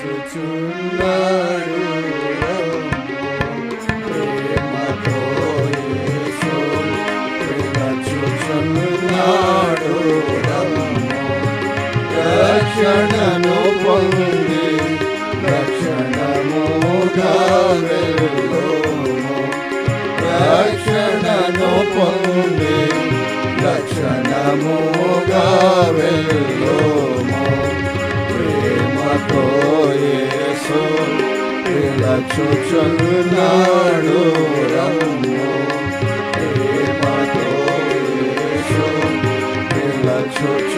పిలుచుచున్నాడు ప్రేమతో యేసు పిలుచుచున్నాడు రక్షణను పొంది రక్షణముగా వెళ్ళుము రక్షణను పొంది రక్షణముగా వెళ్ళుము ప్రేమతో యేసు పిలుచుచున్నాడు రమ్ము ప్రేమతో యేసు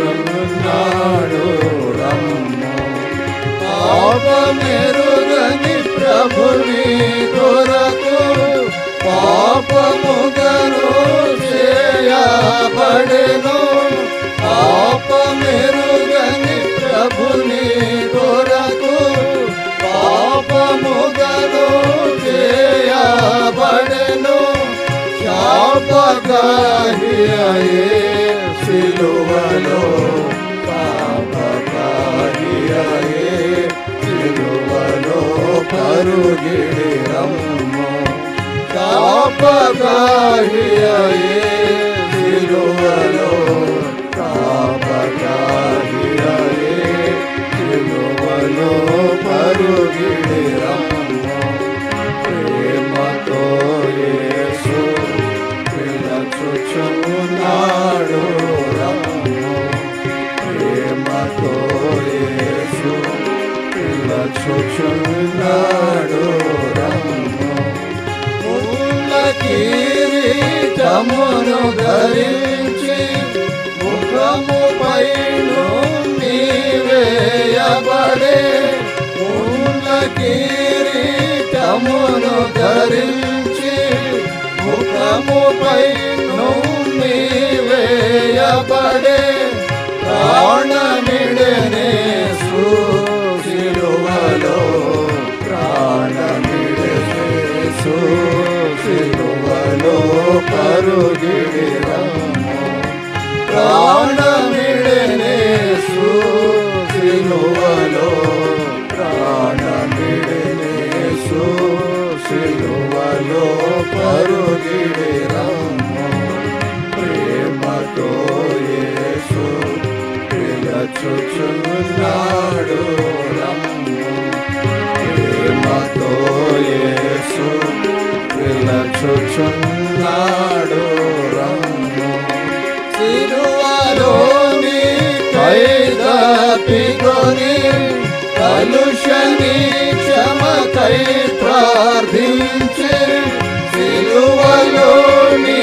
పిలుచుచున్నాడు రమ్ము పాపమెరుగని ప్రభుని కొరకు పాపముగను చేయబడెను పాపమెరుగని ప్రభుని కొరకు పాపముగను చేయబడెను శాపగ్రాహి అయ్యే సిలువలో పాపగ్రాహి అయ్యే సిలువలో పరుగిడి రమ్ము శాపగ్రాహి అయ్యే సిలువలో పాపగ్రాహి అయ్యే సిలువలో పరుగిడి రమ్ము ప్రేమతో యేసు పిలుచుచున్నాడు రమ్ము ప్రేమతో యేసు పిలుచుచున్నాడు రమ్ము ముళ్ళ కిరీటమును ధరించి ముఖముపై వేయబడే ముళ్ళ కిరీటమును ధరించి ముఖముపై వేయబడే ప్రాణమిడనే సిలువలో ప్రాణమిడనే సిలువలో పరుగిడి రమ్ము ప్రాణమిడనే సిలువలో ప్రాణమిడనే సిలువలో పరుగిడి రమ్ము ప్రేమతో యేసు పిలుచుచున్నాడు రమ్ము ప్రేమతో యేసు పిలుచుచున్నాడు రమ్ము సిలువలోని కైదపికొని కలుషని క్షమకై ప్రార్థించి సిలువలోని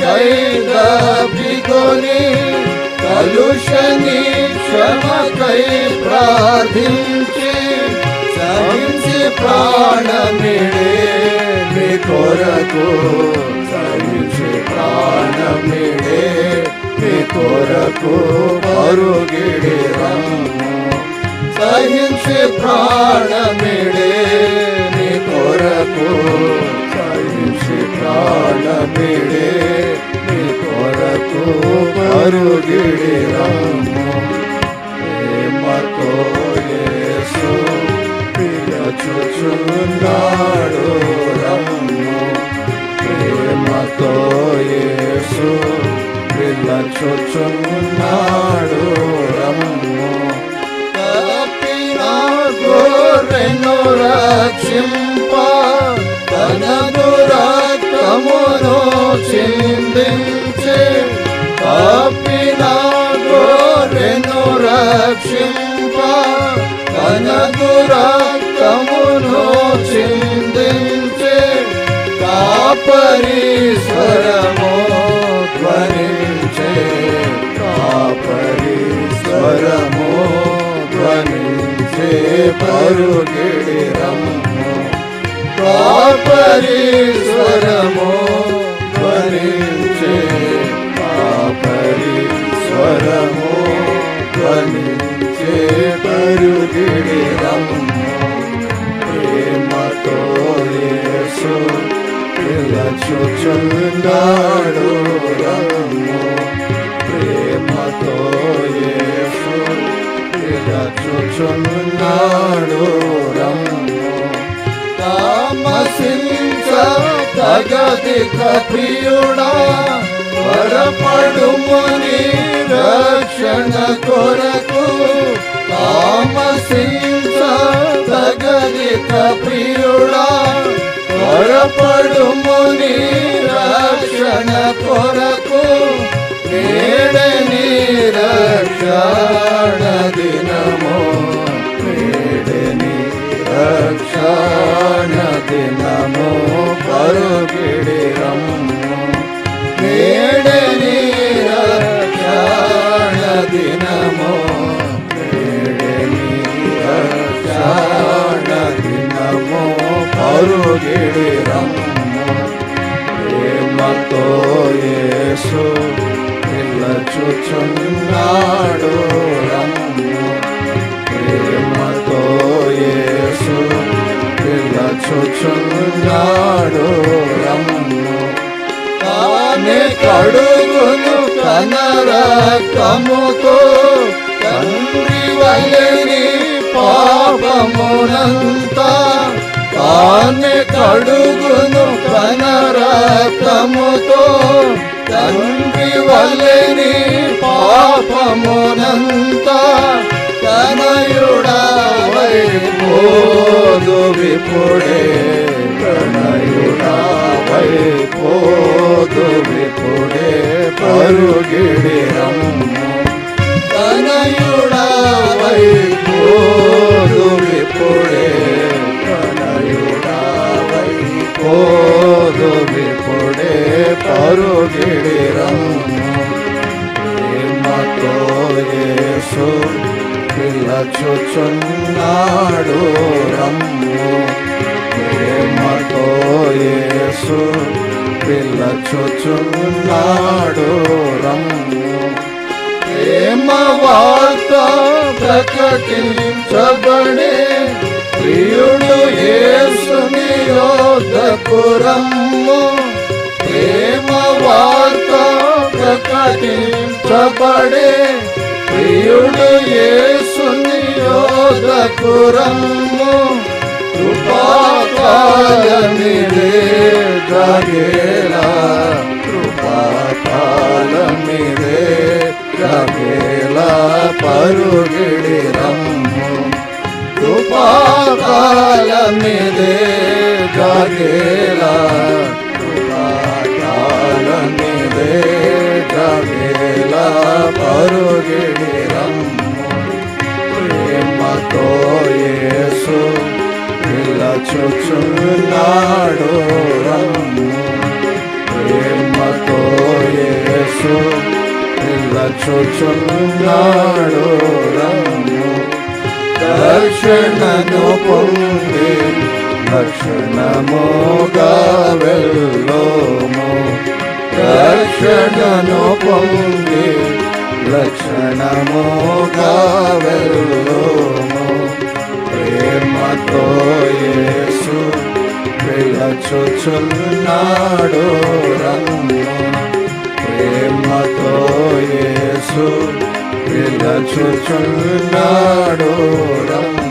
కైదపికొని కలుషని క్షమకై ప్రార్థించి సహించి ప్రాణమిడే నీ కొరకు సహించి ప్రాణమిడే నీ కొరకు పరుగిడి రమ్ము సహించి ప్రాణమిడే నీ కొరకు సహించి ప్రాణమిడే నీ కొరకు పరుగిడి రమ్ము ప్రేమతో యేసు పిలుచుచున్నాడు రమ్ము ప్రేమతో యేసు పిలుచుచున్నాడు రమ్ము తప్పిన గొర్రెను రక్షింప తన రక్తమును చిందించి తప్పిన గొర్రెను రక్షింప తన రక్తమును చిందించి కాపరి స్వరము ధ్వనించే కాపరి స్వరము ధ్వనించే పరుగిడి రమ్ము కాపరి స్వరము ధ్వనించే కాపరి స్వరము ధ్వనించే పరుగిడి రమ్ము ప్రేమతో యేసు పిలుచుచున్నాడు రమ్ము ప్రేమతో యేసు పిలుచుచున్నాడు జగదిక ప్రియుడా త్వరపడుము నీ రక్షణ కొరకు తామసించ జగదిక ప్రియుడా త్వరపడుము నీ రక్షణ కొరకు నేడే నీ రక్షణ దినము నేడే నీ రక్షణ దినము పరుగిడి రమ్ము నేడే నీ రక్షణ దినము నేడే నీ రక్షణ దినము పరుగిడి రమ్ము ప్రేమతో యేసు పిలచుచున్నాడు రమ్ము ప్రేమతో యేసు పిలచుచున్నాడు రమ్ము తానే కడుగును తన రక్తముతో తండ్రి వలెని పాపమునంతా తానే కడుగును తన రక్తముతో తండ్రి వలెని పాపమునంతా తనయుడవై పోదు విపుడే తనయుడవై పోదు విపుడే పరుగిడి రమ్ము తనయుడవై పోదు విపుడే తనయుడవై పోదు విపుడే పరుగిడి రమ్ము ప్రేమతో యేసు పిలచుచున్నాడు రమ్ము ప్రేమతో యేసు పిలచుచున్నాడు రమ్ము ప్రేమ వార్త ప్రకటించబడే ప్రియుడు యేసుని యొద్దకు రమ్ము ప్రేమ వార్త ప్రకటించబడే ప్రియుడు యేసుని యొద్దకు రమ్ము కృపాకాలమిదే జగేలా కృపాకాలమిదే జగేలా పరుగిడి రమ్ము కృపాకాలమిదే జగేలా కృపాకాలమిదే జగేలా పరుగిడి రమ్ము ప్రేమతో యేసు పిలచుచున్నాడు రమ్ము ప్రేమతో యేసు పిలచుచున్నాడు రమ్ము రక్షణను పొంది లక్షణముగా వెళ్ళోము రక్షణను పొంది లక్షణముగా వెళ్ళోము ప్రేమతో యేసు పిలచుచున్నాడు రమ్ము ప్రేమతో యేసు పిలచుచున్నాడు రమ్ము